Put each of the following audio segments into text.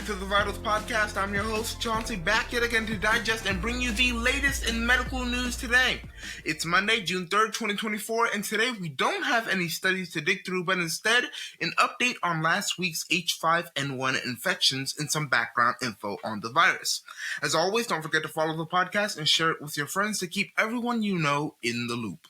to the Vitals Podcast. I'm your host, Chauncey, back yet again to digest and bring you the latest in medical news today. It's Monday, June 3rd, 2024, and today we don't have any studies to dig through, but instead, an update on last week's H5N1 infections and some background info on the virus. As always, don't forget to follow the podcast and share it with your friends to keep everyone you know in the loop.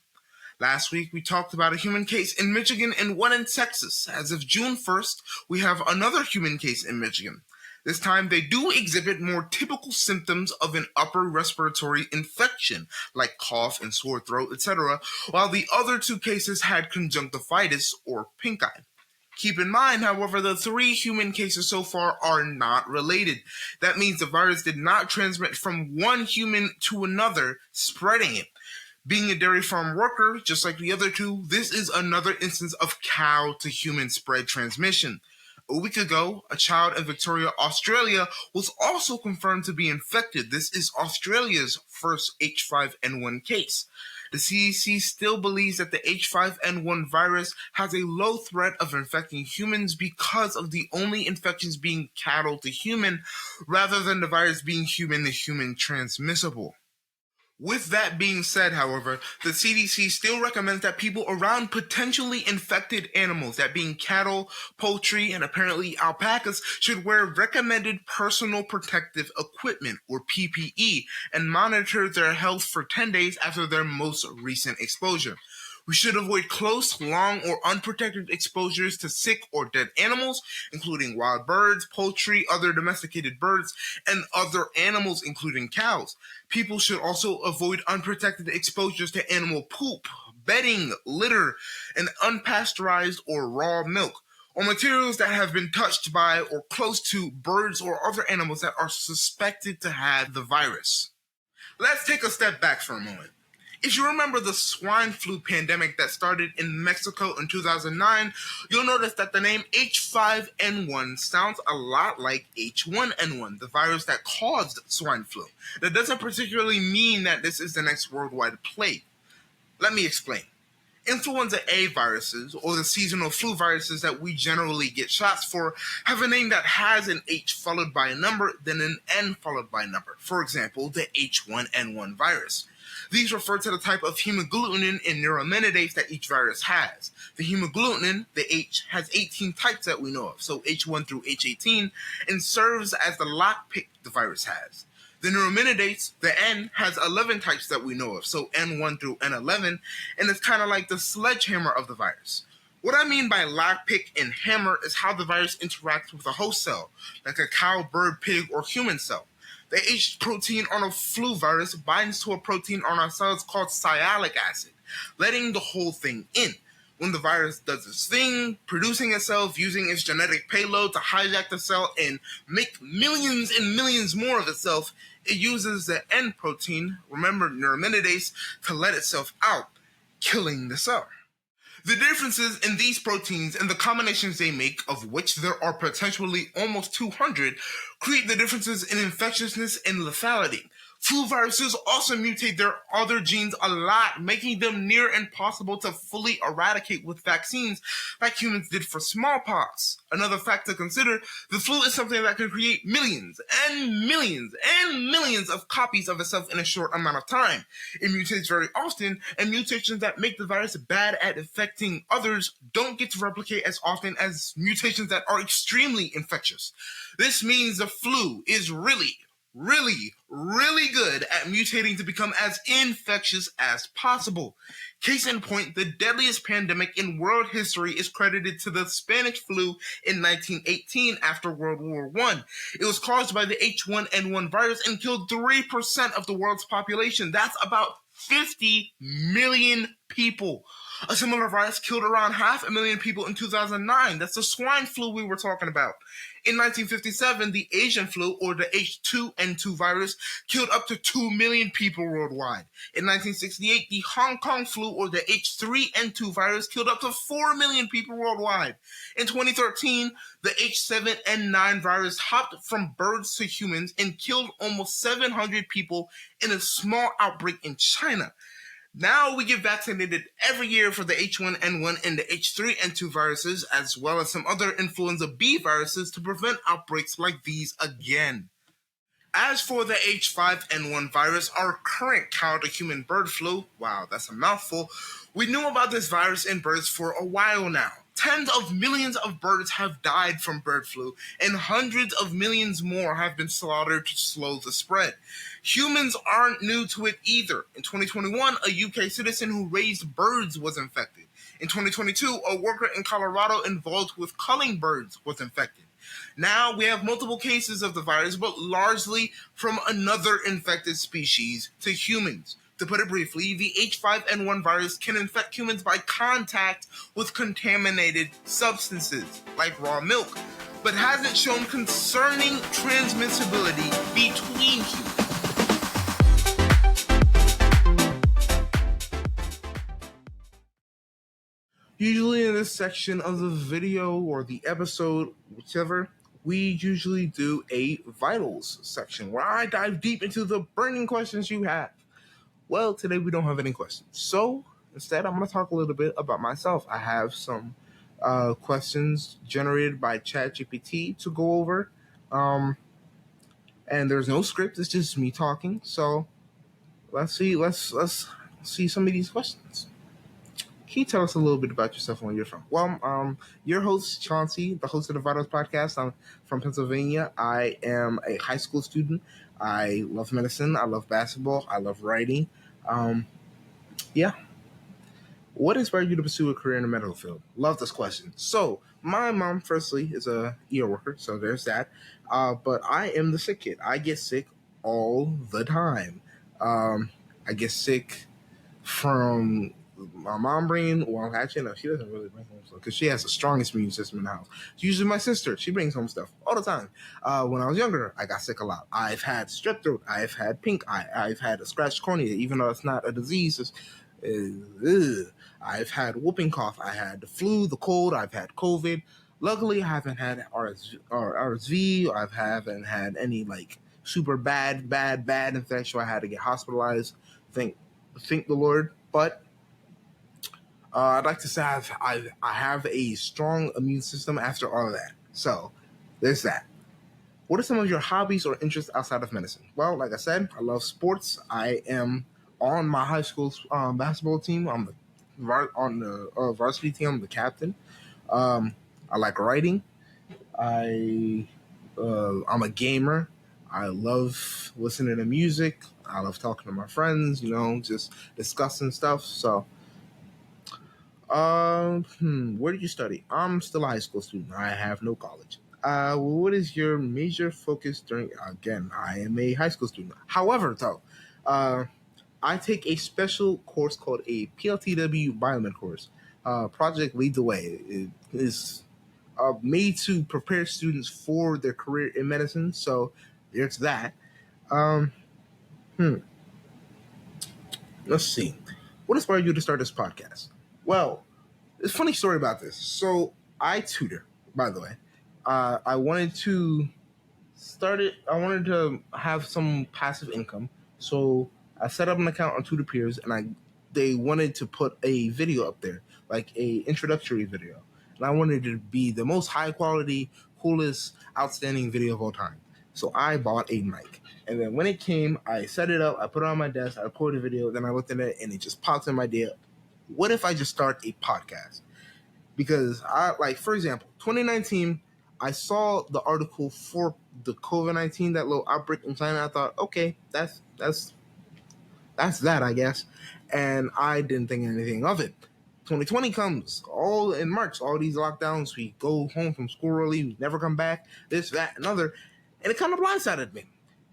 Last week, we talked about a human case in Michigan and one in Texas. As of June 1st, we have another human case in Michigan. This time, they do exhibit more typical symptoms of an upper respiratory infection, like cough and sore throat, etc., while the other two cases had conjunctivitis or pink eye. Keep in mind, however, the 3 human cases so far are not related. That means the virus did not transmit from one human to another, spreading it. Being a dairy farm worker, just like the other two, this is another instance of cow-to-human spread transmission. A week ago, a child in Victoria, Australia, was also confirmed to be infected. This is Australia's first H5N1 case. The CDC still believes that the H5N1 virus has a low threat of infecting humans because of the only infections being cattle-to-human, rather than the virus being human-to-human transmissible. With that being said, however, the CDC still recommends that people around potentially infected animals, that being cattle, poultry, and apparently alpacas, should wear recommended personal protective equipment, or PPE, and monitor their health for 10 days after their most recent exposure. We should avoid close, long, or unprotected exposures to sick or dead animals, including wild birds, poultry, other domesticated birds, and other animals, including cows. People should also avoid unprotected exposures to animal poop, bedding, litter, and unpasteurized or raw milk, or materials that have been touched by or close to birds or other animals that are suspected to have the virus. Let's take a step back for a moment. If you remember the swine flu pandemic that started in Mexico in 2009, you'll notice that the name H5N1 sounds a lot like H1N1, the virus that caused swine flu. That doesn't particularly mean that this is the next worldwide plague. Let me explain. Influenza A viruses, or the seasonal flu viruses that we generally get shots for, have a name that has an H followed by a number, then an N followed by a number. For example, the H1N1 virus. These refer to the type of hemagglutinin and neuraminidase that each virus has. The hemagglutinin, the H, has 18 types that we know of, so H1 through H18, and serves as the lockpick the virus has. The neuraminidase, the N, has 11 types that we know of, so N1 through N11, and it's kind of like the sledgehammer of the virus. What I mean by lockpick and hammer is how the virus interacts with a host cell, like a cow, bird, pig, or human cell. The H protein on a flu virus binds to a protein on our cells called sialic acid, letting the whole thing in. When the virus does its thing, producing itself, using its genetic payload to hijack the cell and make millions and millions more of itself, it uses the N protein, remember neuraminidase, to let itself out, killing the cell. The differences in these proteins and the combinations they make, of which there are potentially almost 200, create the differences in infectiousness and lethality. Flu viruses also mutate their other genes a lot, making them near impossible to fully eradicate with vaccines like humans did for smallpox. Another fact to consider, the flu is something that can create millions and millions and millions of copies of itself in a short amount of time. It mutates very often, and mutations that make the virus bad at infecting others don't get to replicate as often as mutations that are extremely infectious. This means the flu is really good at mutating to become as infectious as possible. Case in point, the deadliest pandemic in world history is credited to the Spanish flu in 1918 after World War I. It was caused by the H1N1 virus and killed 3% of the world's population. That's about 50 million people. A similar virus killed around 500,000 people in 2009. That's the swine flu we were talking about. In 1957, the Asian flu, or the H2N2 virus, killed up to 2 million people worldwide. In 1968, the Hong Kong flu, or the H3N2 virus, killed up to 4 million people worldwide. In 2013, the H5N1 virus hopped from birds to humans and killed almost 700 people in a small outbreak in China. Now we get vaccinated every year for the H5N1 and the H3N2 viruses, as well as some other influenza B viruses to prevent outbreaks like these again. As for the H5N1 virus, our current cow to human bird flu, wow, that's a mouthful, we knew about this virus in birds for a while now. Tens of millions of birds have died from bird flu, and hundreds of millions more have been slaughtered to slow the spread. Humans aren't new to it either. In 2021, a UK citizen who raised birds was infected. In 2022, a worker in Colorado involved with culling birds was infected. Now we have multiple cases of the virus, but largely from another infected species to humans. To put it briefly, the H5N1 virus can infect humans by contact with contaminated substances, like raw milk, but hasn't shown concerning transmissibility between humans. Usually in this section of the video or the episode, whichever, we usually do a vitals section where I dive deep into the burning questions you have. Well, today we don't have any questions. So instead, I'm going to talk a little bit about myself. I have some questions generated by ChatGPT to go over. And there's no script. It's just me talking. So let's see some of these questions. Can you tell us a little bit about yourself and where you're from? Well, your host, Chauncey, the host of the Vitals podcast. I'm from Pennsylvania. I am a high school student. I love medicine. I love basketball. I love writing. Yeah. What inspired you to pursue a career in the medical field? Love this question. So, my mom, firstly, is a ER worker, so there's that. But I am the sick kid. I get sick all the time. I get sick from my mom bringing, well, actually, no, she doesn't really bring home stuff because she has the strongest immune system in the house. It's usually my sister. She brings home stuff all the time. When I was younger, I got sick a lot. I've had strep throat. I've had pink eye. I've had a scratched cornea, even though it's not a disease. I've had whooping cough. I had the flu, the cold. I've had COVID. Luckily, I haven't had RSV. I haven't had any like super bad infection. I had to get hospitalized. Thank the Lord. But I'd like to say I have a strong immune system after all of that. So there's that. What are some of your hobbies or interests outside of medicine? Well, like I said, I love sports. I am on my high school basketball team. I'm on the varsity team. I'm the captain. I like writing. I'm a gamer. I love listening to music. I love talking to my friends, just discussing stuff. So, where did you study? I'm still a high school student. I have no college. What is your major focus during? Again, I am a high school student. However, though, I take a special course called a PLTW Biomed course. Project Lead the Way. It is made to prepare students for their career in medicine. So there's that. Let's see. What inspired you to start this podcast? Well, it's a funny story about this. So I tutor, by the way. I wanted to start it. I wanted to have some passive income. So I set up an account on Tutor Peers, and they wanted to put a video up there, like a introductory video. And I wanted it to be the most high quality, coolest, outstanding video of all time. So I bought a mic. And then when it came, I set it up, I put it on my desk, I recorded a video, then I looked at it, and it just popped in my idea. What if I just start a podcast? Because for example, 2019, I saw the article for the COVID-19, that little outbreak in China. I thought, okay, that's that, I guess. And I didn't think anything of it. 2020 comes, all in March, all these lockdowns. We go home from school early, we never come back, this, that, another. And it kind of blindsided me.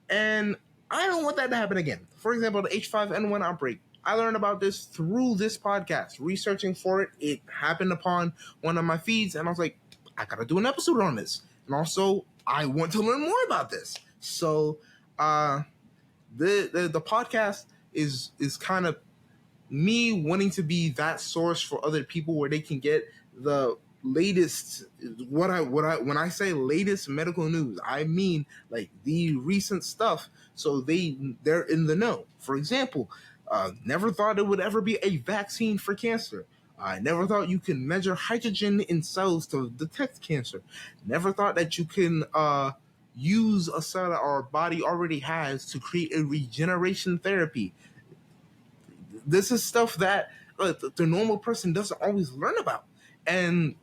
And I don't want that to happen again. For example, the H5N1 outbreak. I learned about this through this podcast, researching for it. It happened upon one of my feeds, and I was like, I gotta do an episode on this. And also, I want to learn more about this. So, the podcast is kind of me wanting to be that source for other people where they can get the latest. When I say latest medical news, I mean like the recent stuff, so they're in the know. For example, Never thought it would ever be a vaccine for cancer. I never thought you could measure hydrogen in cells to detect cancer. Never thought that you can use a cell that our body already has to create a regeneration therapy. This is stuff that the normal person doesn't always learn about. And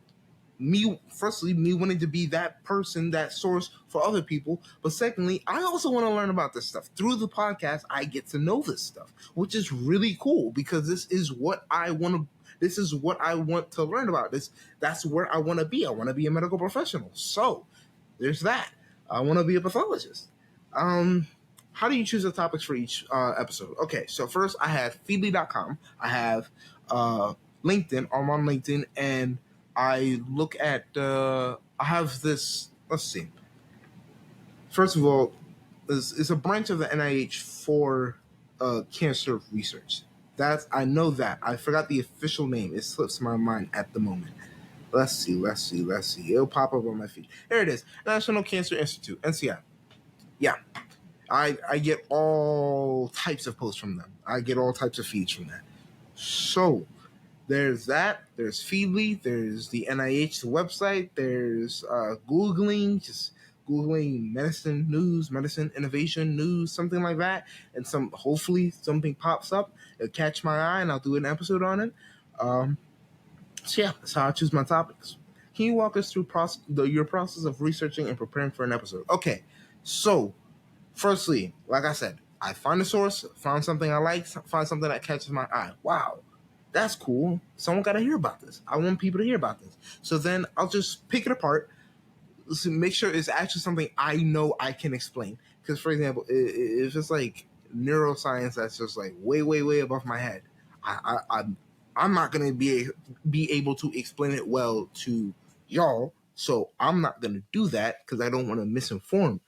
me wanting to be that person, that source for other people, but secondly, I also want to learn about this stuff. Through the podcast, I get to know this stuff, which is really cool because this is what I want to learn about. That's where I want to be. I want to be a medical professional. So there's that. I want to be a pathologist. How do you choose the topics for each episode? Okay, so first I have feedly.com. I have LinkedIn. I'm on LinkedIn, and I look at I have this. Let's see. First of all, it's a branch of the NIH for cancer research. I know that. I forgot the official name. It slips my mind at the moment. Let's see. It'll pop up on my feed. There it is. National Cancer Institute, NCI. Yeah. I get all types of posts from them. I get all types of feeds from that. So there's that. There's Feedly. There's the NIH website. There's Googling, just Googling medicine news, medicine innovation news, something like that. And hopefully something pops up. It'll catch my eye and I'll do an episode on it. So yeah, that's how I choose my topics. Can you walk us through your process of researching and preparing for an episode? Okay, so firstly, like I said, I find a source, find something I like, find something that catches my eye. Wow, that's cool. Someone got to hear about this. I want people to hear about this. So then I'll just pick it apart, make sure it's actually something I know I can explain. Because, for example, if it's like neuroscience that's just like way, way, way above my head, I'm not going to be able to explain it well to y'all. So I'm not going to do that because I don't want to misinform.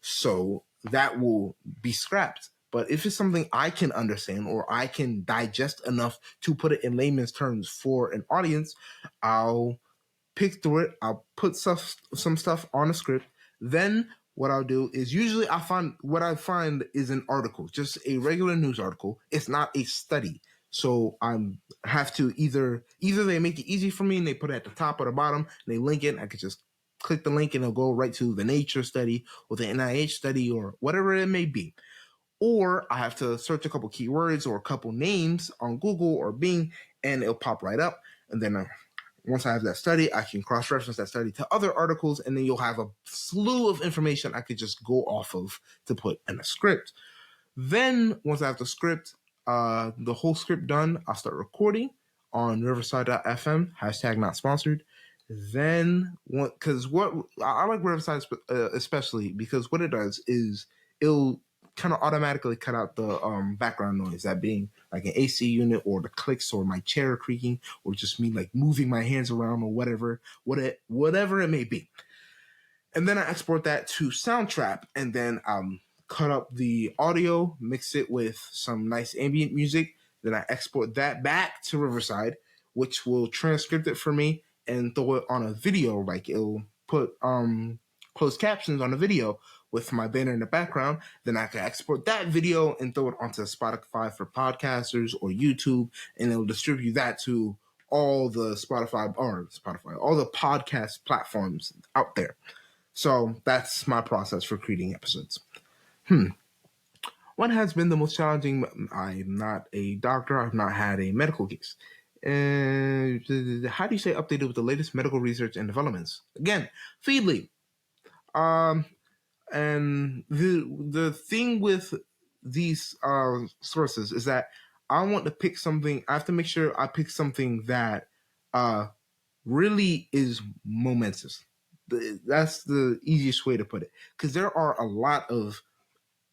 So that will be scrapped. But if it's something I can understand or I can digest enough to put it in layman's terms for an audience, I'll pick through it. I'll put some stuff on a script. Then what I'll do is usually what I find is an article, just a regular news article. It's not a study. So I have to either they make it easy for me and they put it at the top or the bottom and they link it. I could just click the link and it'll go right to the Nature study or the NIH study or whatever it may be. Or I have to search a couple keywords or a couple names on Google or Bing and it'll pop right up. And then once I have that study, I can cross-reference that study to other articles and then you'll have a slew of information I could just go off of to put in a script. Then once I have the script, the whole script done, I'll start recording on riverside.fm, hashtag not sponsored. Then, because what I like Riverside especially because what it does is it'll kind of automatically cut out the background noise, that being like an AC unit or the clicks or my chair creaking or just me like moving my hands around or whatever it may be. And then I export that to Soundtrap and then cut up the audio, mix it with some nice ambient music. Then I export that back to Riverside, which will transcript it for me and throw it on a video. Like it'll put closed captions on a video with my banner in the background. Then I can export that video and throw it onto Spotify for podcasters or YouTube, and it'll distribute that to all the all the podcast platforms out there. So that's my process for creating episodes. What has been the most challenging? I'm not a doctor. I've not had a medical case. How do you stay updated with the latest medical research and developments? Again, Feedly. And the thing with these sources is that I want to pick something. I have to make sure I pick something that really is momentous. That's the easiest way to put it, because there are a lot of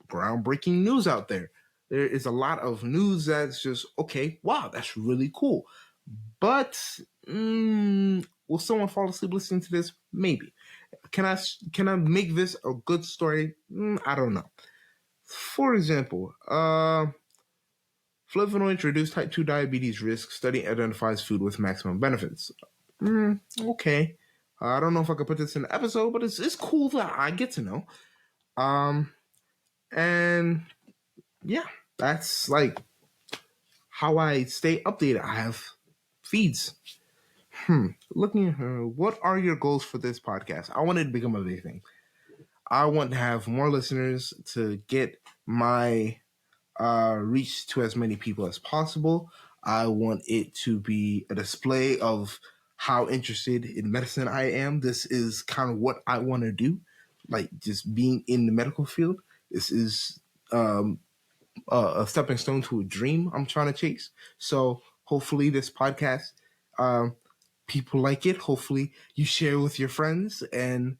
groundbreaking news out there. There is a lot of news that's just, okay, wow, that's really cool. But will someone fall asleep listening to this? Maybe. Can I make this a good story? I don't know. For example, flavonoids reduce type 2 diabetes risk. Study identifies food with maximum benefits. Okay. I don't know if I could put this in the episode, but it's cool that I get to know. And yeah, that's like how I stay updated. I have feeds. Looking at her, what are your goals for this podcast? I want it to become a big thing. I want to have more listeners to get my reach to as many people as possible. I want it to be a display of how interested in medicine I am. This is kind of what I want to do, like just being in the medical field. This is a stepping stone to a dream I'm trying to chase. So hopefully this podcast, people like it. Hopefully you share with your friends, and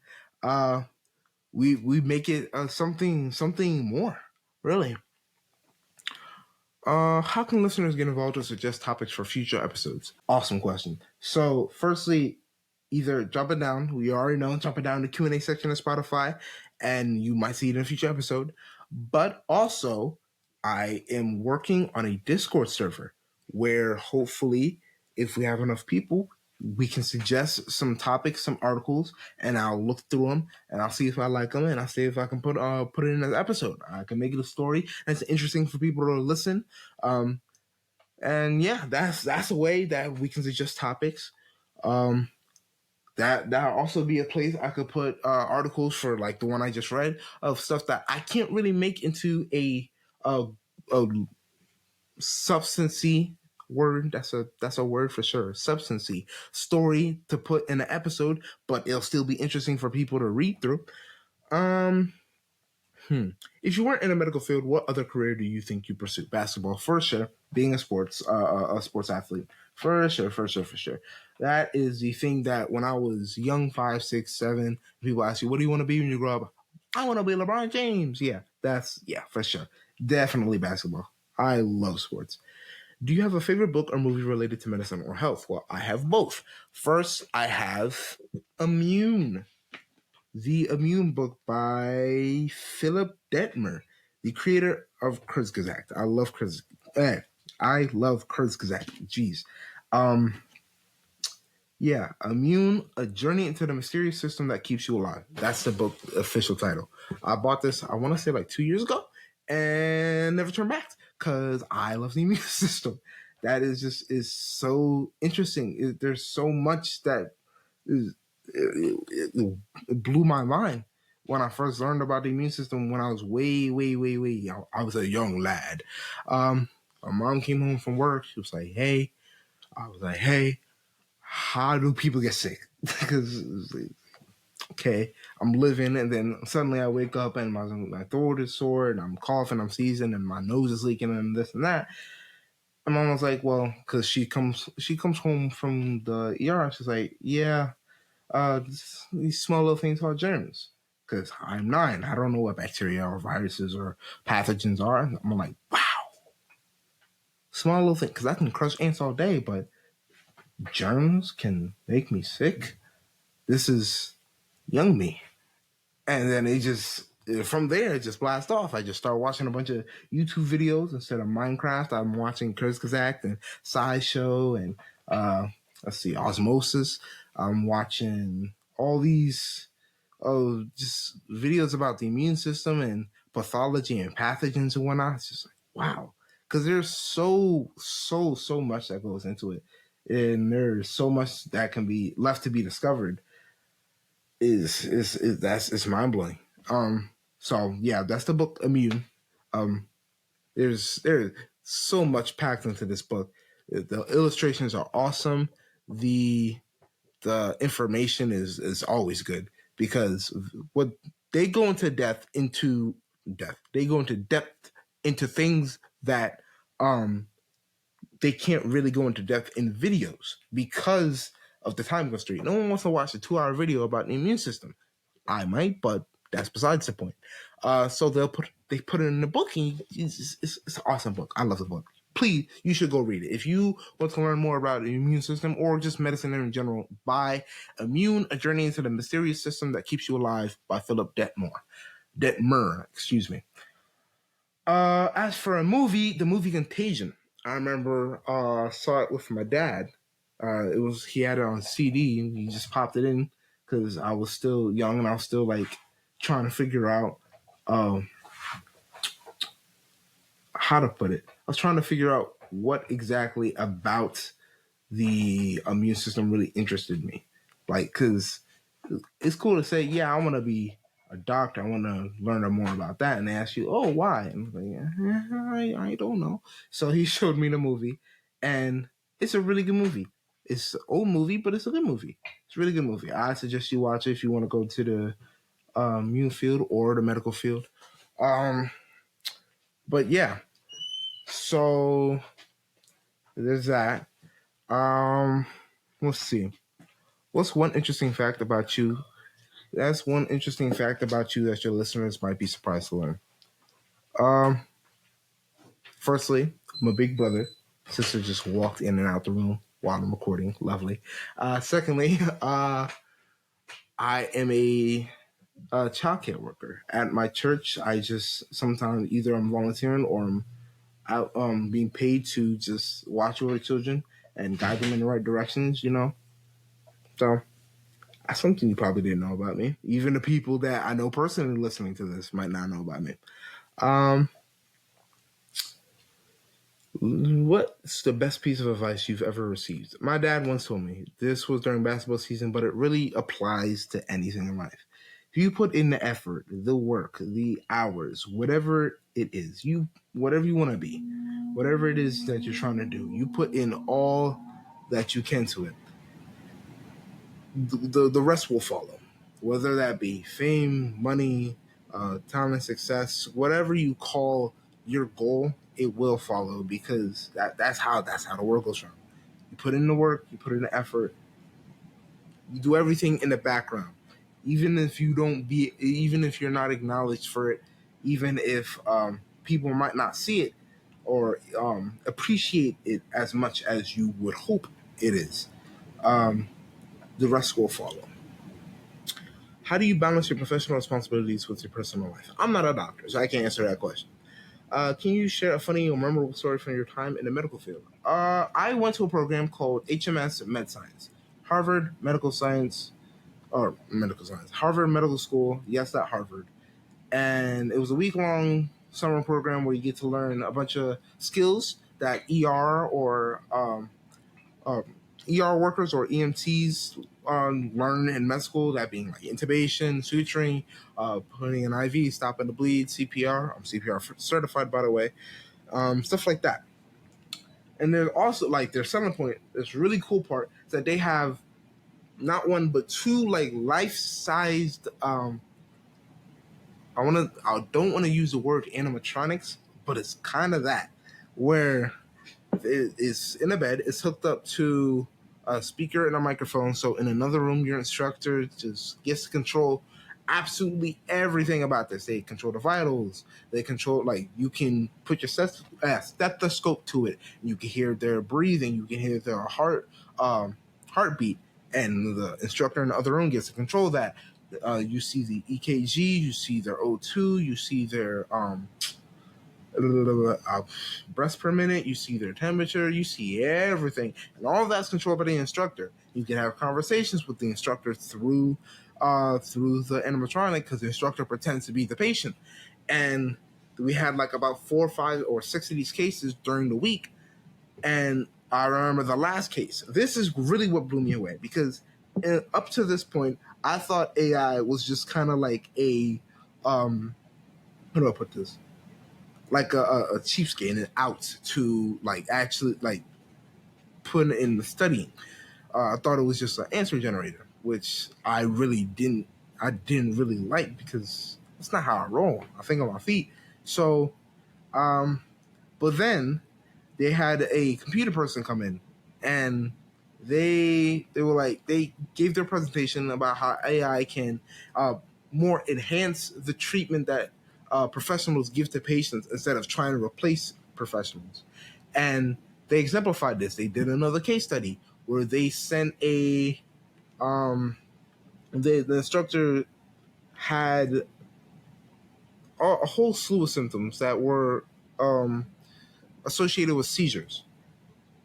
we make it something more. Really. How can listeners get involved or suggest topics for future episodes? Awesome question. So, firstly, either drop it down. We already know, drop it down in the Q&A section of Spotify, and you might see it in a future episode. But also, I am working on a Discord server where hopefully, if we have enough people, we can suggest some topics, some articles, and I'll look through them and I'll see if I like them, and I'll see if I can put it in an episode. I can make it a story that's interesting for people to listen. And yeah, that's a way that we can suggest topics. That'll also be a place I could put articles for, like the one I just read, of stuff that I can't really make into a substancy word. That's a word for sure. Substancy story to put in an episode, but it'll still be interesting for people to read through. If you weren't in the medical field, what other career do you think you pursue? Basketball, for sure. Being a sports athlete, for sure. That is the thing that when I was young, 5, 6, 7, people ask you, "What do you want to be when you grow up?" I want to be LeBron James. Yeah, for sure. Definitely basketball. I love sports. Do you have a favorite book or movie related to medicine or health? Well, I have both. First, I have Immune. The Immune book by Philip Detmer, the creator of Kurzgesagt. I love Kurzgesagt. Jeez. Yeah, Immune, A Journey into the Mysterious System That Keeps You Alive. That's the book official title. I bought this, I want to say like 2 years ago, and never turned back because I love the immune system. That is so interesting. There's so much that is it blew my mind when I first learned about the immune system when I was way. I was a young lad. My mom came home from work. She was like, "Hey," I was like, "Hey, how do people get sick?" Because like, okay, I'm living, and then suddenly I wake up and my throat is sore, and I'm coughing, I'm sneezing, and my nose is leaking, and this and that. And mom was like, "Well," because she comes home from the ER. She's like, "Yeah, these small little things called germs." Because I'm 9, I don't know what bacteria or viruses or pathogens are. I'm like, wow, small little thing. Because I can crush ants all day, but germs can make me sick. This is young me. And then from there, it just blast off. I just start watching a bunch of YouTube videos instead of Minecraft. I'm watching Kurzgesagt and SciShow and Osmosis. I'm watching all these just videos about the immune system and pathology and pathogens and whatnot. It's just like, wow. Because there's so much that goes into it. And there's so much that can be left to be discovered. It's mind blowing. So yeah, that's the book Immune. There's so much packed into this book. The illustrations are awesome. The information is always good because what they go into depth into things that they can't really go into depth in videos because of the time constraint. No one wants to watch a 2-hour video about the immune system. I might, but that's besides the point. So they put it in the book, and it's an awesome book. I love the book. Please, you should go read it. If you want to learn more about the immune system or just medicine in general, buy Immune, A Journey into the Mysterious System That Keeps You Alive by Philip Detmer, excuse me. As for a movie, the movie Contagion. I remember saw it with my dad. He had it on CD, and he just popped it in because I was still young and I was still like trying to figure out how to put it. I was trying to figure out what exactly about the immune system really interested me. Like, because it's cool to say, yeah, I want to be a doctor. I want to learn more about that. And they ask you, oh, why? And I'm like, I don't know. So he showed me the movie, and it's a really good movie. It's an old movie, but it's a good movie. It's a really good movie. I suggest you watch it if you want to go to the immune field or the medical field. But yeah, so there's that. Let's see. What's one interesting fact about you? That's one interesting fact about you that your listeners might be surprised to learn. Um, Firstly, I'm a big brother. Sister just walked in and out the room while I'm recording. Lovely. Secondly, I am a childcare worker at my church. I just sometimes either I'm volunteering or I'm out being paid to just watch over the children and guide them in the right directions. So that's something you probably didn't know about me. Even the people that I know personally listening to this might not know about me. What's the best piece of advice you've ever received? My dad once told me this was during basketball season, but it really applies to anything in life. If you put in the effort, the work, the hours, whatever it is, whatever you want to be, whatever it is that you're trying to do, you put in all that you can to it. The rest will follow, whether that be fame, money, talent, success, whatever you call your goal, it will follow because that's how the world goes from. You put in the work, you put in the effort, you do everything in the background, even if even if you're not acknowledged for it, even if people might not see it or appreciate it as much as you would hope it is. The rest will follow. How do you balance your professional responsibilities with your personal life? I'm not a doctor, so I can't answer that question. Can you share a funny or memorable story from your time in the medical field? I went to a program called HMS Med Science, Harvard Medical Science, Harvard Medical School. Yes, that Harvard. And it was a week-long summer program where you get to learn a bunch of skills that um, ER workers or EMTs learn in med school, that being like intubation, suturing, putting an IV, stopping the bleed, CPR. I'm CPR certified, by the way. Stuff like that. And there's also like their selling point. This really cool part is that they have not one but two like life-sized. I don't want to use the word animatronics, but it's kind of that, where it's in a bed. It's hooked up to a speaker and a microphone. So in another room, your instructor just gets to control absolutely everything about this. They control the vitals. They control, like, you can put your stethoscope to it. You can hear their breathing. You can hear their heartbeat. And the instructor in the other room gets to control that. You see the EKG. You see their O2. You see their breaths per minute, you see their temperature, you see everything, and all of that's controlled by the instructor. You can have conversations with the instructor through the animatronic because the instructor pretends to be the patient. And we had like about 4 or 5 or 6 of these cases during the week. And I remember the last case. This is really what blew me away because up to this point, I thought AI was just kind of like how do I put this? Like a cheapskate and out to like actually like put in the studying. I thought it was just an answer generator, which I didn't really like because it's not how I roll. I think on my feet. So, but then they had a computer person come in, and they were like they gave their presentation about how AI can more enhance the treatment that professionals give to patients instead of trying to replace professionals. And they exemplified this. They did another case study where they sent the instructor had a whole slew of symptoms that were associated with seizures.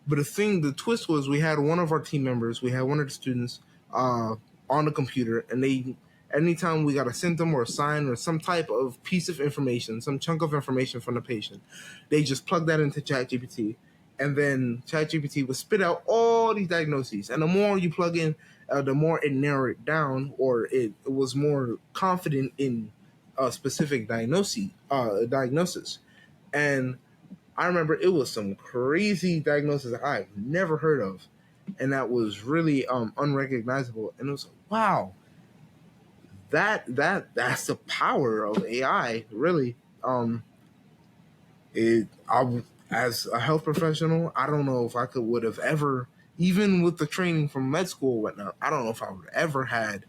But the twist was we had one of our team members, we had one of the students on the computer, and anytime we got a symptom or a sign or some type of piece of information, some chunk of information from the patient, they just plugged that into ChatGPT, and then ChatGPT would spit out all these diagnoses. And the more you plug in, the more it narrowed it down, or it was more confident in a specific diagnosis. And I remember it was some crazy diagnosis that I've never heard of, and that was really unrecognizable. And it was like, wow, that's the power of AI, really. As a health professional, I don't know if I would have ever, even with the training from med school and whatnot, I don't know if I would have ever had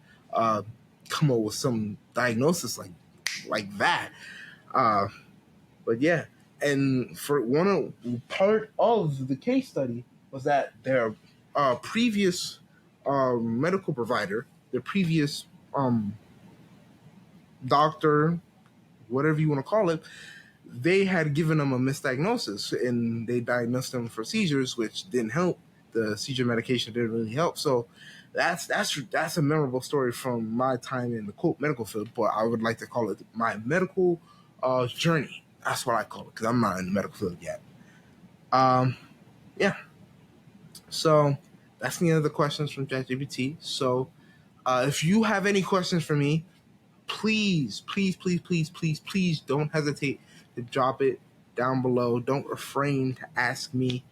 come up with some diagnosis like that. But yeah, and for part of the case study was that their previous medical provider, their previous doctor, whatever you want to call it, they had given them a misdiagnosis, and they diagnosed them for seizures, which didn't help. The seizure medication didn't really help. So that's a memorable story from my time in the quote medical field, but I would like to call it my medical journey. That's what I call it, because I'm not in the medical field yet. Yeah. So that's the end of the questions from ChatGPT. So if you have any questions for me, please don't hesitate to drop it down below. Don't refrain to ask me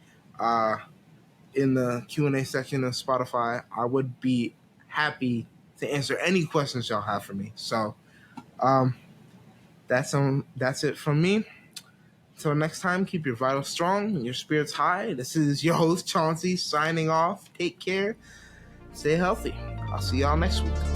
in the Q&A section of Spotify. I would be happy to answer any questions y'all have for me. So that's it from me. Until next time, keep your vitals strong and your spirits high. This is your host, Chauncey, signing off. Take care. Stay healthy. I'll see y'all next week.